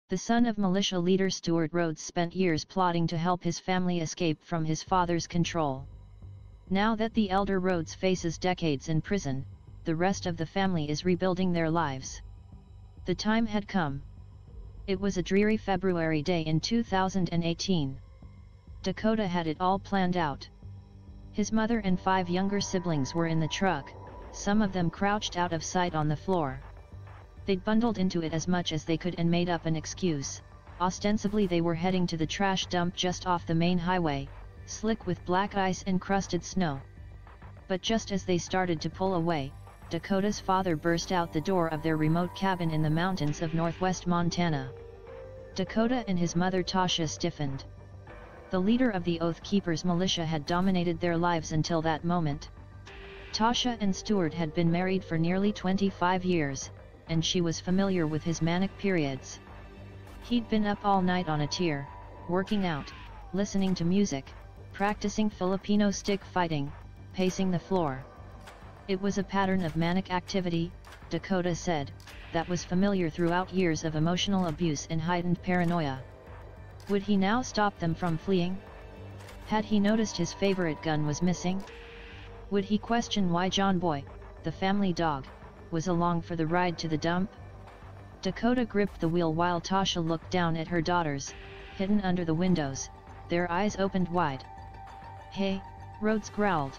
The son of militia leader Stewart Rhodes spent years plotting to help his family escape from his father's control. Now that the elder Rhodes faces decades in prison, the rest of the family is rebuilding their lives. The time had come. It was a dreary February day in 2018. Dakota had it all planned out. His mother and 5 younger siblings were in the truck, some of them crouched out of sight on the floor. They'd bundled into it as much as they could and made up an excuse. Ostensibly they were heading to the trash dump just off the main highway, slick with black ice-encrusted snow. But just as they started to pull away, Dakota's father burst out the door of their remote cabin in the mountains of northwest Montana. Dakota and his mother Tasha stiffened. The leader of the Oath Keepers militia had dominated their lives until that moment. Tasha and Stewart had been married for nearly 25 years, and she was familiar with his manic periods. He'd been up all night on a tier, working out, listening to music, practicing Filipino stick fighting, pacing the floor. It was a pattern of manic activity, Dakota said, that was familiar throughout years of emotional abuse and heightened paranoia. Would he now stop them from fleeing? Had he noticed his favorite gun was missing? Would he question why John Boy, the family dog, was along for the ride to the dump? Dakota gripped the wheel while Tasha looked down at her daughters, hidden under the windows, their eyes opened wide. "Hey," Rhodes growled.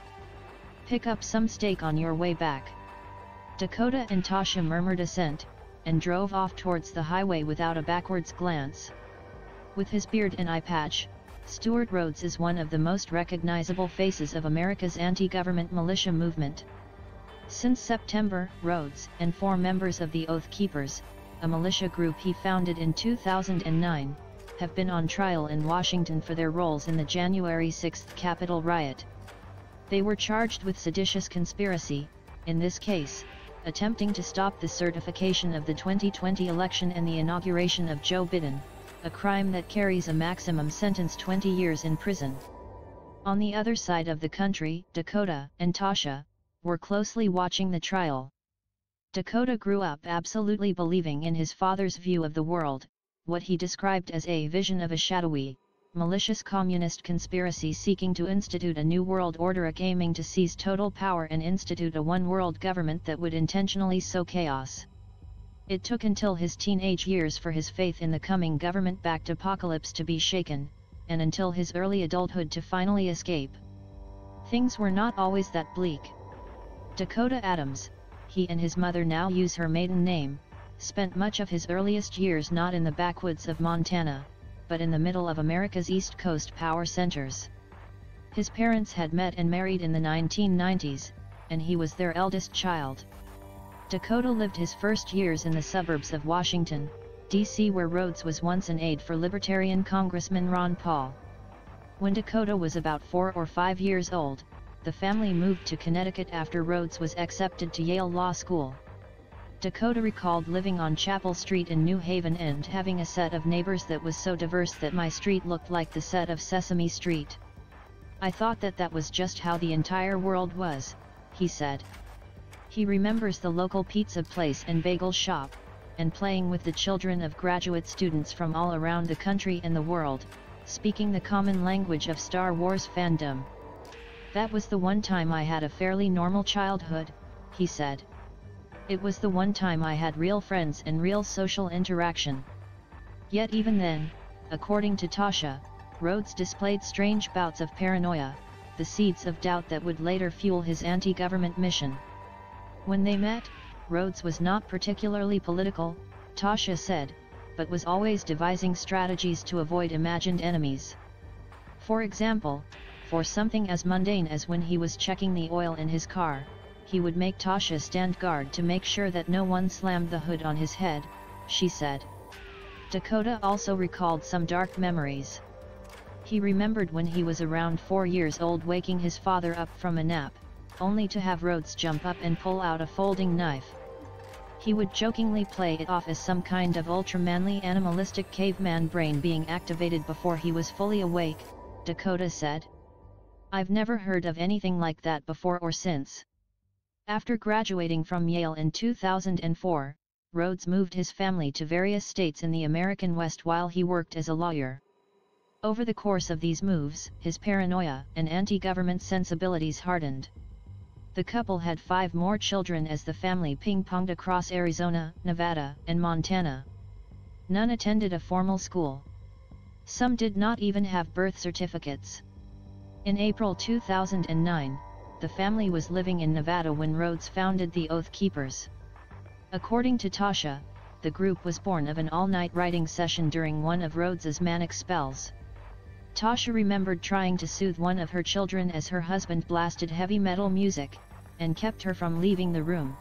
"Pick up some steak on your way back." Dakota and Tasha murmured assent, and drove off towards the highway without a backwards glance. With his beard and eye patch, Stewart Rhodes is one of the most recognizable faces of America's anti-government militia movement. Since September, Rhodes and 4 members of the Oath Keepers, a militia group he founded in 2009, have been on trial in Washington for their roles in the January 6 Capitol riot. They were charged with seditious conspiracy, in this case, attempting to stop the certification of the 2020 election and the inauguration of Joe Biden, a crime that carries a maximum sentence 20 years in prison. On the other side of the country, Dakota and Tasha were closely watching the trial. Dakota grew up absolutely believing in his father's view of the world, what he described as a vision of a shadowy, malicious communist conspiracy seeking to institute a new world order aiming to seize total power and institute a one-world government that would intentionally sow chaos. It took until his teenage years for his faith in the coming government-backed apocalypse to be shaken, and until his early adulthood to finally escape. Things were not always that bleak. Dakota Adams, he and his mother now use her maiden name, spent much of his earliest years not in the backwoods of Montana, but in the middle of America's East Coast power centers. His parents had met and married in the 1990s, and he was their eldest child. Dakota lived his first years in the suburbs of Washington, D.C., where Rhodes was once an aide for Libertarian Congressman Ron Paul. When Dakota was about 4 or 5 years old, the family moved to Connecticut after Rhodes was accepted to Yale Law School. Dakota recalled living on Chapel Street in New Haven and having a set of neighbors that was so diverse that my street looked like the set of Sesame Street. "I thought that was just how the entire world was," he said. He remembers the local pizza place and bagel shop, and playing with the children of graduate students from all around the country and the world, speaking the common language of Star Wars fandom. "That was the one time I had a fairly normal childhood," he said. "It was the one time I had real friends and real social interaction." Yet even then, according to Tasha, Rhodes displayed strange bouts of paranoia, the seeds of doubt that would later fuel his anti-government mission. When they met, Rhodes was not particularly political, Tasha said, but was always devising strategies to avoid imagined enemies. For example, for something as mundane as when he was checking the oil in his car, he would make Tasha stand guard to make sure that no one slammed the hood on his head, she said. Dakota also recalled some dark memories. He remembered when he was around 4 years old waking his father up from a nap, only to have Rhodes jump up and pull out a folding knife. He would jokingly play it off as some kind of ultra-manly animalistic caveman brain being activated before he was fully awake, Dakota said. "I've never heard of anything like that before or since." After graduating from Yale in 2004, Rhodes moved his family to various states in the American West while he worked as a lawyer. Over the course of these moves, his paranoia and anti-government sensibilities hardened. The couple had 5 more children as the family ping-ponged across Arizona, Nevada, and Montana. None attended a formal school. Some did not even have birth certificates. In April 2009, the family was living in Nevada when Rhodes founded the Oath Keepers. According to Tasha, the group was born of an all-night writing session during one of Rhodes's manic spells. Tasha remembered trying to soothe one of her children as her husband blasted heavy metal music, and kept her from leaving the room.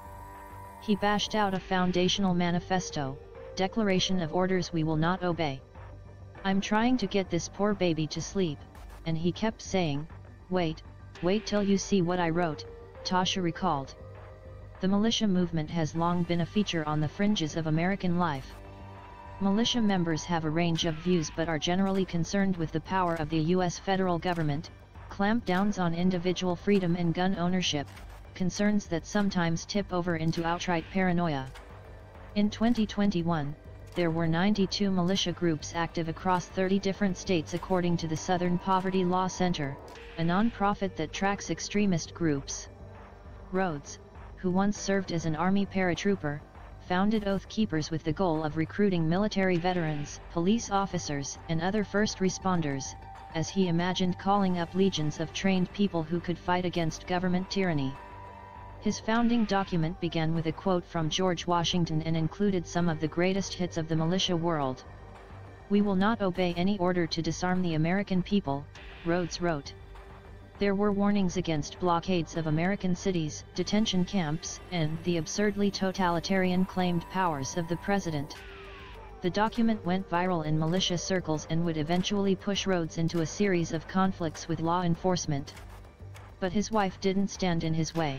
He bashed out a foundational manifesto, Declaration of Orders we will not obey. I'm trying to get this poor baby to sleep, and he kept saying, wait till you see what I wrote, Tasha recalled. The militia movement has long been a feature on the fringes of American life. Militia members have a range of views but are generally concerned with the power of the U.S. federal government, clampdowns on individual freedom and gun ownership, concerns that sometimes tip over into outright paranoia. In 2021, there were 92 militia groups active across 30 different states according to the Southern Poverty Law Center, a nonprofit that tracks extremist groups. Rhodes, who once served as an Army paratrooper, founded Oath Keepers with the goal of recruiting military veterans, police officers, and other first responders, as he imagined calling up legions of trained people who could fight against government tyranny. His founding document began with a quote from George Washington and included some of the greatest hits of the militia world. "We will not obey any order to disarm the American people," Rhodes wrote. There were warnings against blockades of American cities, detention camps, and the absurdly totalitarian claimed powers of the president. The document went viral in militia circles and would eventually push Rhodes into a series of conflicts with law enforcement. But his wife didn't stand in his way.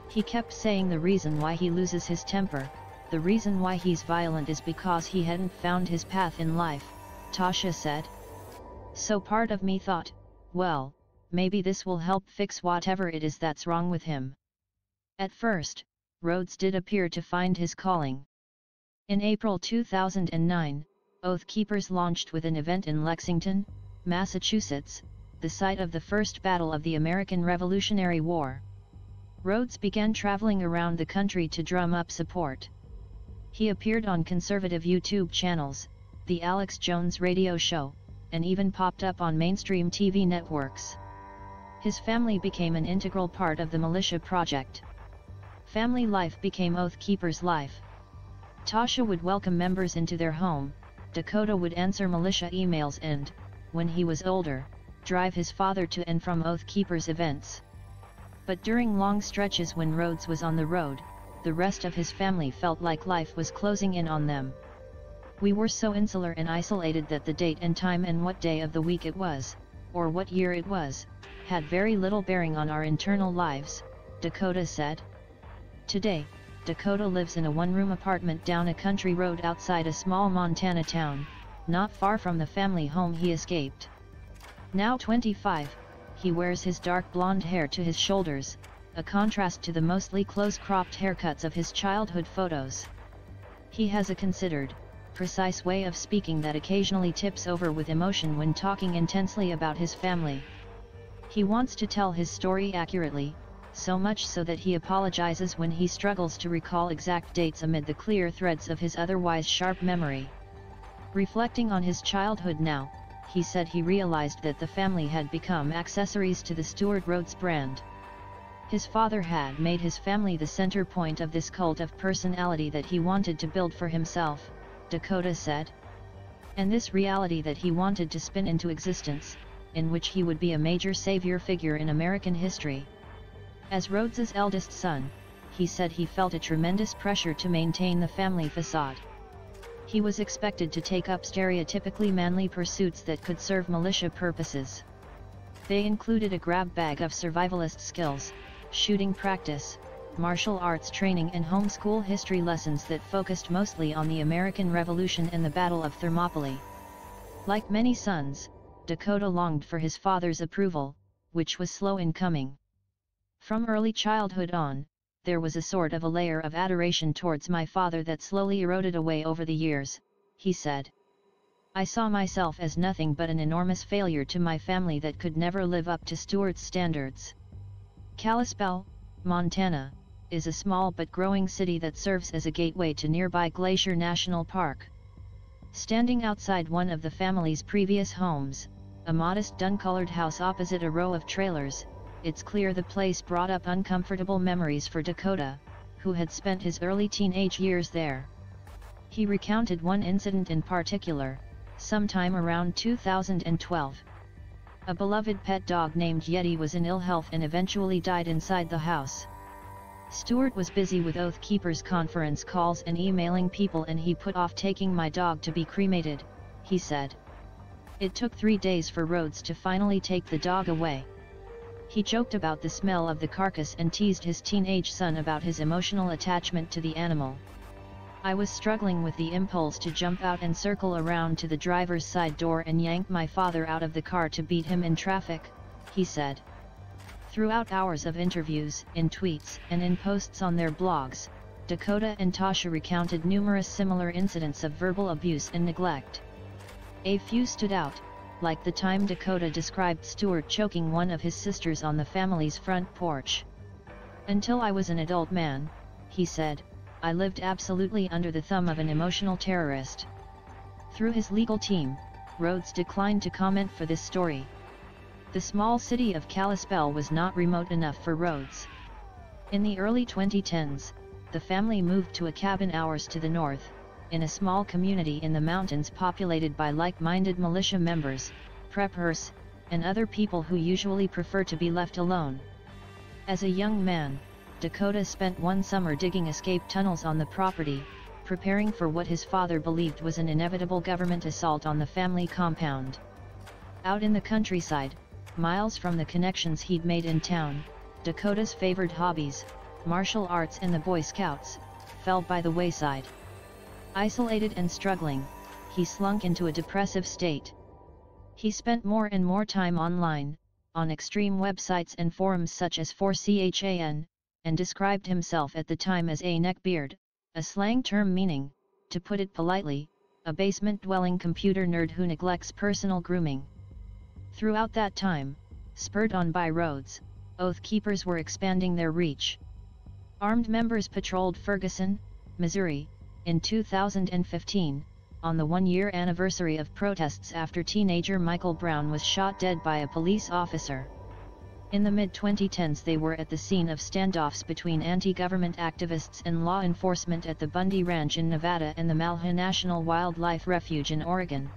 He kept saying the reason why he loses his temper, the reason why he's violent is because he hadn't found his path in life, Tasha said. So part of me thought, well, maybe this will help fix whatever it is that's wrong with him. At first, Rhodes did appear to find his calling. In April 2009, Oath Keepers launched with an event in Lexington, Massachusetts, the site of the first battle of the American Revolutionary War. Rhodes began traveling around the country to drum up support. He appeared on conservative YouTube channels, The Alex Jones Radio Show, and even popped up on mainstream TV networks. His family became an integral part of the militia project. Family life became Oath Keepers' life. Tasha would welcome members into their home, Dakota would answer militia emails and, when he was older, drive his father to and from Oath Keepers events. But during long stretches when Rhodes was on the road, the rest of his family felt like life was closing in on them. "We were so insular and isolated that the date and time and what day of the week it was, or what year it was, had very little bearing on our internal lives," Dakota said. Today, Dakota lives in a one-room apartment down a country road outside a small Montana town, not far from the family home he escaped. Now 25, he wears his dark blonde hair to his shoulders, a contrast to the mostly close-cropped haircuts of his childhood photos. He has a considered, precise way of speaking that occasionally tips over with emotion when talking intensely about his family. He wants to tell his story accurately, so much so that he apologizes when he struggles to recall exact dates amid the clear threads of his otherwise sharp memory. Reflecting on his childhood now, he said he realized that the family had become accessories to the Stewart Rhodes brand. His father had made his family the center point of this cult of personality that he wanted to build for himself, Dakota said. And this reality that he wanted to spin into existence, in which he would be a major savior figure in American history. As Rhodes's eldest son, he said he felt a tremendous pressure to maintain the family facade. He was expected to take up stereotypically manly pursuits that could serve militia purposes. They included a grab bag of survivalist skills, shooting practice, martial arts training and homeschool history lessons that focused mostly on the American Revolution and the Battle of Thermopylae. Like many sons, Dakota longed for his father's approval, which was slow in coming. From early childhood on, there was a sort of a layer of adoration towards my father that slowly eroded away over the years, he said. I saw myself as nothing but an enormous failure to my family that could never live up to Stewart's standards. Kalispell, Montana, is a small but growing city that serves as a gateway to nearby Glacier National Park. Standing outside one of the family's previous homes, a modest dun-colored house opposite a row of trailers, it's clear the place brought up uncomfortable memories for Dakota, who had spent his early teenage years there. He recounted one incident in particular, sometime around 2012. A beloved pet dog named Yeti was in ill health and eventually died inside the house. Stewart was busy with Oath Keepers conference calls and emailing people, and he put off taking my dog to be cremated, he said. It took 3 days for Rhodes to finally take the dog away. He joked about the smell of the carcass and teased his teenage son about his emotional attachment to the animal. I was struggling with the impulse to jump out and circle around to the driver's side door and yank my father out of the car to beat him in traffic, he said. Throughout hours of interviews, in tweets, and in posts on their blogs, Dakota and Tasha recounted numerous similar incidents of verbal abuse and neglect. A few stood out, like the time Dakota described Stewart choking one of his sisters on the family's front porch. Until I was an adult man, he said, I lived absolutely under the thumb of an emotional terrorist. Through his legal team, Rhodes declined to comment for this story. The small city of Kalispell was not remote enough for Rhodes. In the early 2010s, the family moved to a cabin hours to the north, in a small community in the mountains populated by like-minded militia members, preppers, and other people who usually prefer to be left alone. As a young man, Dakota spent one summer digging escape tunnels on the property, preparing for what his father believed was an inevitable government assault on the family compound. Out in the countryside, miles from the connections he'd made in town, Dakota's favored hobbies, martial arts and the Boy Scouts, fell by the wayside. Isolated and struggling, he slunk into a depressive state. He spent more and more time online, on extreme websites and forums such as 4chan, and described himself at the time as a neckbeard, a slang term meaning, to put it politely, a basement-dwelling computer nerd who neglects personal grooming. Throughout that time, spurred on by Rhodes, Oath Keepers were expanding their reach. Armed members patrolled Ferguson, Missouri, in 2015, on the one-year anniversary of protests after teenager Michael Brown was shot dead by a police officer. In the mid-2010s they were at the scene of standoffs between anti-government activists and law enforcement at the Bundy Ranch in Nevada and the Malha National Wildlife Refuge in Oregon.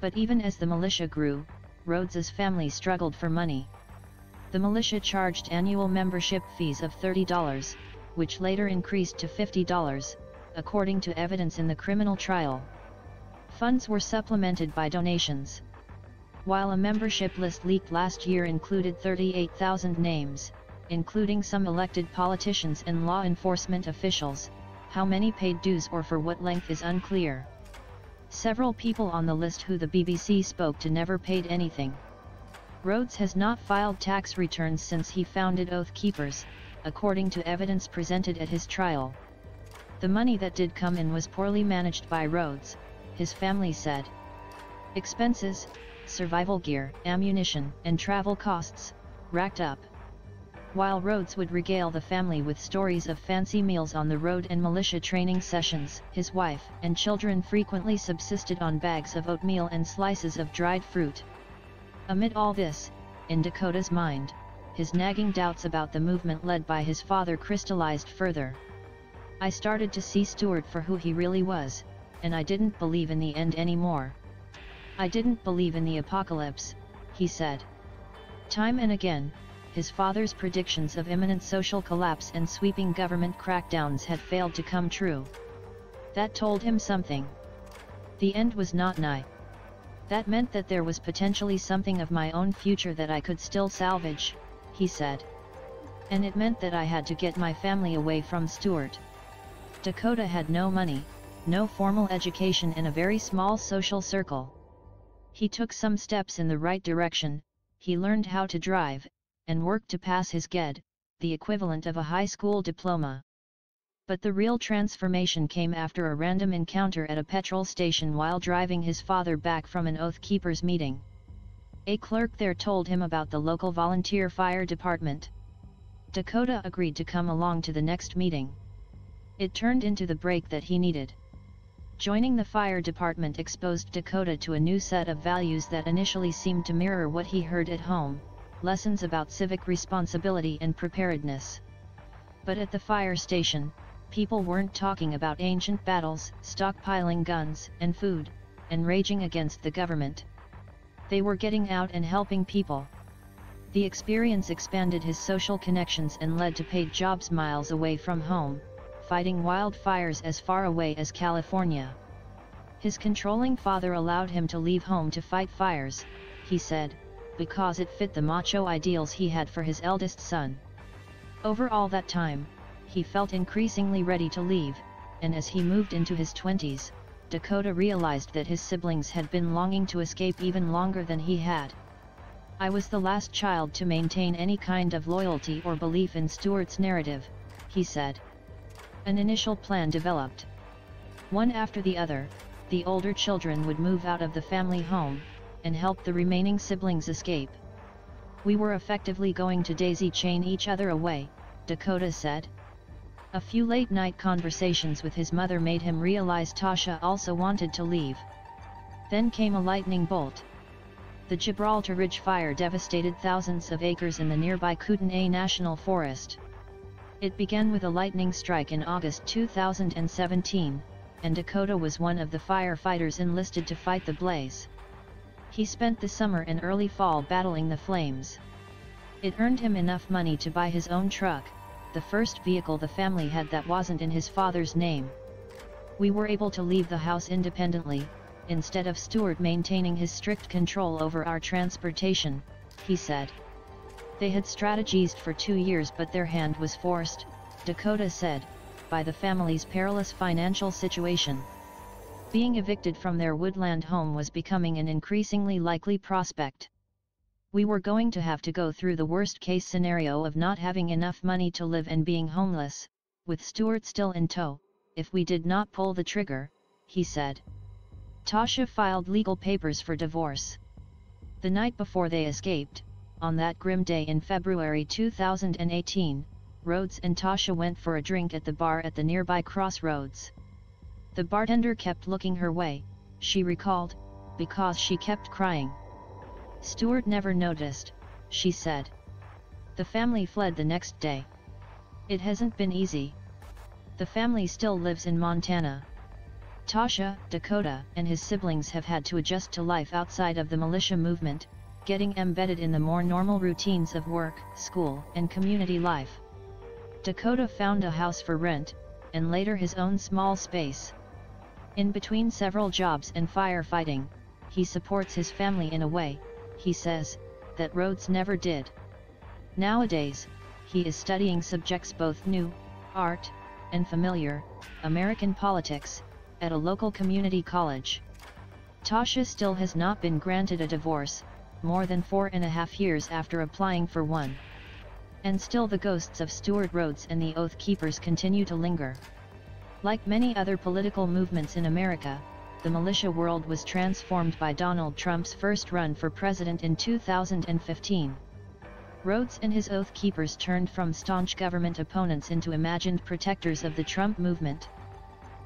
But even as the militia grew, Rhodes's family struggled for money. The militia charged annual membership fees of $30, which later increased to $50, according to evidence in the criminal trial. Funds were supplemented by donations. While a membership list leaked last year included 38,000 names, including some elected politicians and law enforcement officials, how many paid dues or for what length is unclear. Several people on the list who the BBC spoke to never paid anything. Rhodes has not filed tax returns since he founded Oath Keepers, according to evidence presented at his trial. The money that did come in was poorly managed by Rhodes, his family said. Expenses, survival gear, ammunition, and travel costs, racked up. While Rhodes would regale the family with stories of fancy meals on the road and militia training sessions, his wife and children frequently subsisted on bags of oatmeal and slices of dried fruit. Amid all this, in Dakota's mind, his nagging doubts about the movement led by his father crystallized further. I started to see Stewart for who he really was, and I didn't believe in the end anymore. I didn't believe in the apocalypse, he said. Time and again, his father's predictions of imminent social collapse and sweeping government crackdowns had failed to come true. That told him something. The end was not nigh. That meant that there was potentially something of my own future that I could still salvage, he said. And it meant that I had to get my family away from Stewart. Dakota had no money, no formal education, and a very small social circle. He took some steps in the right direction. He learned how to drive, and worked to pass his GED, the equivalent of a high school diploma. But the real transformation came after a random encounter at a petrol station while driving his father back from an Oath Keepers meeting. A clerk there told him about the local volunteer fire department. Dakota agreed to come along to the next meeting. It turned into the break that he needed. Joining the fire department exposed Dakota to a new set of values that initially seemed to mirror what he heard at home, lessons about civic responsibility and preparedness. But at the fire station, people weren't talking about ancient battles, stockpiling guns and food, and raging against the government. They were getting out and helping people. The experience expanded his social connections and led to paid jobs miles away from home, fighting wildfires as far away as California. His controlling father allowed him to leave home to fight fires, he said, because it fit the macho ideals he had for his eldest son. Over all that time, he felt increasingly ready to leave, and as he moved into his 20s, Dakota realized that his siblings had been longing to escape even longer than he had. "I was the last child to maintain any kind of loyalty or belief in Stewart's narrative," he said. An initial plan developed. One after the other, the older children would move out of the family home, and help the remaining siblings escape. "We were effectively going to daisy-chain each other away," Dakota said. A few late-night conversations with his mother made him realize Tasha also wanted to leave. Then came a lightning bolt. The Gibraltar Ridge fire devastated thousands of acres in the nearby Kootenay National Forest. It began with a lightning strike in August 2017, and Dakota was one of the firefighters enlisted to fight the blaze. He spent the summer and early fall battling the flames. It earned him enough money to buy his own truck, the first vehicle the family had that wasn't in his father's name. "We were able to leave the house independently, instead of Stewart maintaining his strict control over our transportation," he said. "They had strategized for 2 years, but their hand was forced," Dakota said, "by the family's perilous financial situation." Being evicted from their woodland home was becoming an increasingly likely prospect. "We were going to have to go through the worst-case scenario of not having enough money to live and being homeless, with Stewart still in tow, if we did not pull the trigger," he said. Tasha filed legal papers for divorce. The night before they escaped, on that grim day in February 2018, Rhodes and Tasha went for a drink at the bar at the nearby crossroads. "The bartender kept looking her way," she recalled, "because she kept crying. Stewart never noticed," she said. The family fled the next day. "It hasn't been easy. The family still lives in Montana." Tasha, Dakota, and his siblings have had to adjust to life outside of the militia movement, getting embedded in the more normal routines of work, school, and community life. Dakota found a house for rent, and later his own small space. In between several jobs and firefighting, he supports his family in a way, he says, that Rhodes never did. Nowadays, he is studying subjects both new, art, and familiar, American politics, at a local community college. Tasha still has not been granted a divorce, more than 4.5 years after applying for one. And still the ghosts of Stewart Rhodes and the Oath Keepers continue to linger. Like many other political movements in America, the militia world was transformed by Donald Trump's first run for president in 2015. Rhodes and his Oath Keepers turned from staunch government opponents into imagined protectors of the Trump movement.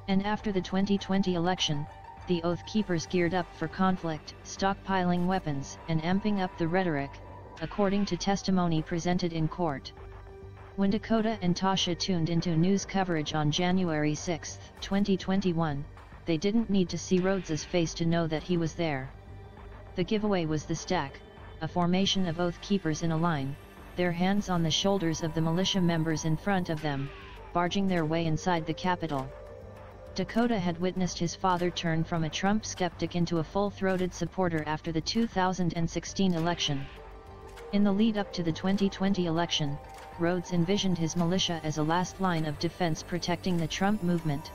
And after the 2020 election, the Oath Keepers geared up for conflict, stockpiling weapons and amping up the rhetoric, according to testimony presented in court. When Dakota and Tasha tuned into news coverage on January 6, 2021, they didn't need to see Rhodes's face to know that he was there. The giveaway was the stack, a formation of Oath Keepers in a line, their hands on the shoulders of the militia members in front of them, barging their way inside the Capitol. Dakota had witnessed his father turn from a Trump skeptic into a full-throated supporter after the 2016 election. In the lead-up to the 2020 election, Rhodes envisioned his militia as a last line of defense protecting the Trump movement.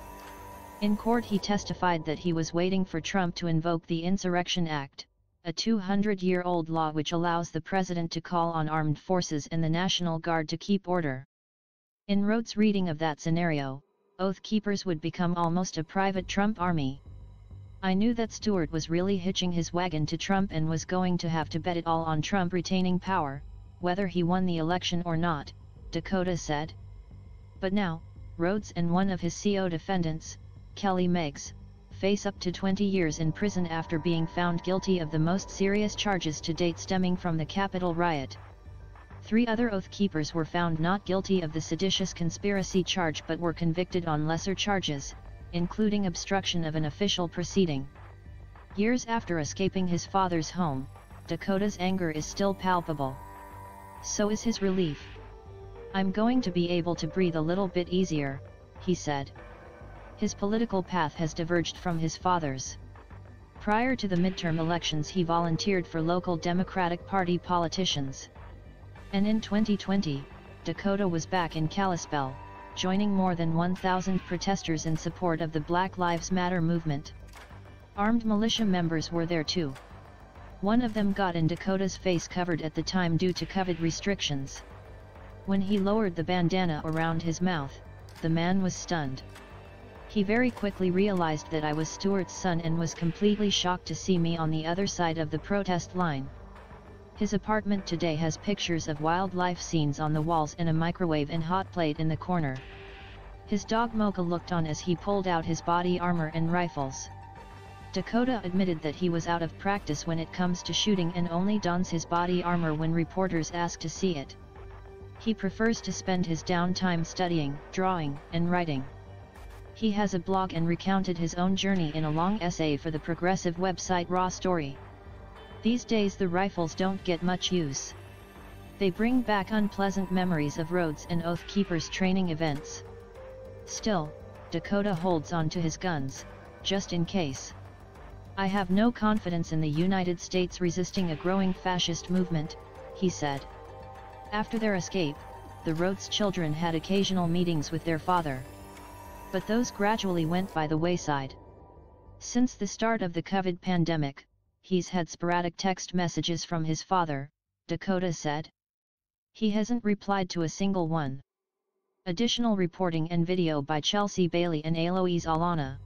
In court he testified that he was waiting for Trump to invoke the Insurrection Act, a 200-year-old law which allows the president to call on armed forces and the National Guard to keep order. In Rhodes' reading of that scenario, Oath Keepers would become almost a private Trump army. I knew that Stewart was really hitching his wagon to Trump and was going to have to bet it all on Trump retaining power, whether he won the election or not, Dakota said. But now, Rhodes and one of his co-defendants, Kelly Meggs, face up to 20 years in prison after being found guilty of the most serious charges to date stemming from the Capitol riot. 3 other Oath Keepers were found not guilty of the seditious conspiracy charge but were convicted on lesser charges, including obstruction of an official proceeding. Years after escaping his father's home, Dakota's anger is still palpable. So is his relief. "I'm going to be able to breathe a little bit easier," he said. His political path has diverged from his father's. Prior to the midterm elections he volunteered for local Democratic Party politicians. And in 2020, Dakota was back in Kalispell, joining more than 1,000 protesters in support of the Black Lives Matter movement. Armed militia members were there too. One of them got in Dakota's face covered at the time due to COVID restrictions. When he lowered the bandana around his mouth, the man was stunned. He very quickly realized that I was Stewart's son and was completely shocked to see me on the other side of the protest line. His apartment today has pictures of wildlife scenes on the walls and a microwave and hot plate in the corner. His dog Mocha looked on as he pulled out his body armor and rifles. Dakota admitted that he was out of practice when it comes to shooting and only dons his body armor when reporters ask to see it. He prefers to spend his downtime studying, drawing, and writing. He has a blog and recounted his own journey in a long essay for the progressive website Raw Story. These days the rifles don't get much use. They bring back unpleasant memories of Rhodes and Oath Keepers training events. Still, Dakota holds on to his guns, just in case. "I have no confidence in the United States resisting a growing fascist movement," he said. After their escape, the Rhodes children had occasional meetings with their father. But those gradually went by the wayside. Since the start of the COVID pandemic, he's had sporadic text messages from his father, Dakota said. He hasn't replied to a single one. Additional reporting and video by Chelsea Bailey and Aloise Alana.